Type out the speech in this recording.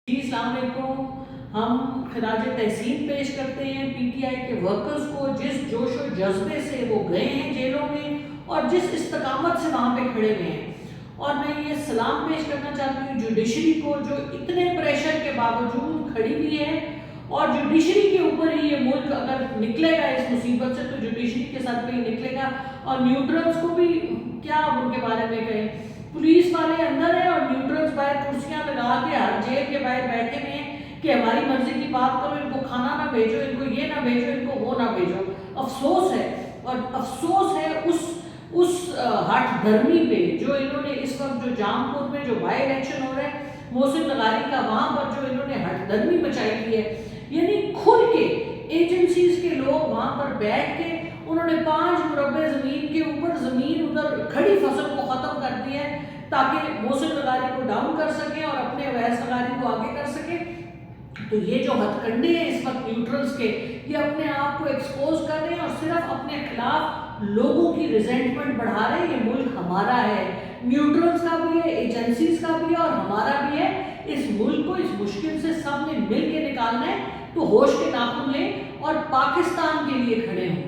جی السلام علیکم. ہم خراج تحسین پیش کرتے ہیں پی ٹی آئی کے ورکرز کو جس جوش و جذبے سے وہ گئے ہیں جیلوں میں اور جس استقامت سے وہاں پہ کھڑے ہوئے ہیں. اور میں یہ سلام پیش کرنا چاہتی ہوں جوڈیشری کو جو اتنے پریشر کے باوجود کھڑی ہوئی ہے. اور جوڈیشری کے اوپر ہی یہ ملک اگر نکلے گا اس مصیبت سے تو جوڈیشری کے ساتھ پہ ہی نکلے گا. اور نیوٹرلز کو بھی کیا ان کے بارے میں کہیں. پولیس والے اندر ہیں اور نیوٹرلز باہر کرسیاں لگا کے ہر جیل کے باہر بیٹھے ہوئے ہیں کہ ہماری مرضی کی بات کرو, ان کو کھانا نہ بھیجو, ان کو یہ نہ بھیجو, ان کو وہ نہ بھیجو. افسوس ہے اور افسوس ہے اس ہٹ دھرمی پہ جو انہوں نے اس وقت جو جام پور میں جو بائی الیکشن ہو رہا ہے محسن لغاری کا, وہاں پر جو انہوں نے ہٹ دھرمی مچائی ہوئی ہے. یعنی کھل کے ایجنسیز کے لوگ وہاں پر بیٹھ کے انہوں نے 5 مربع زمین کے اوپر زمین ادھر کھڑی فصل کو ختم کر دیا ہے تاکہ محسن لغاری کو ڈاؤن کر سکیں اور اپنے اویس لغاری کو آگے کر سکیں. تو یہ جو ہتھ کنڈے ہیں اس وقت نیوٹرلز کے, یہ اپنے آپ کو ایکسپوز کر رہے ہیں اور صرف اپنے خلاف لوگوں کی ریزنٹمنٹ بڑھا رہے ہیں. یہ ملک ہمارا ہے, نیوٹرلز کا بھی ہے, ایجنسیز کا بھی ہے اور ہمارا بھی ہے. اس ملک کو اس مشکل سے سب نے مل کے نکالنا ہے. تو ہوش کے ناخن لیں اور پاکستان کے لیے کھڑے ہوں.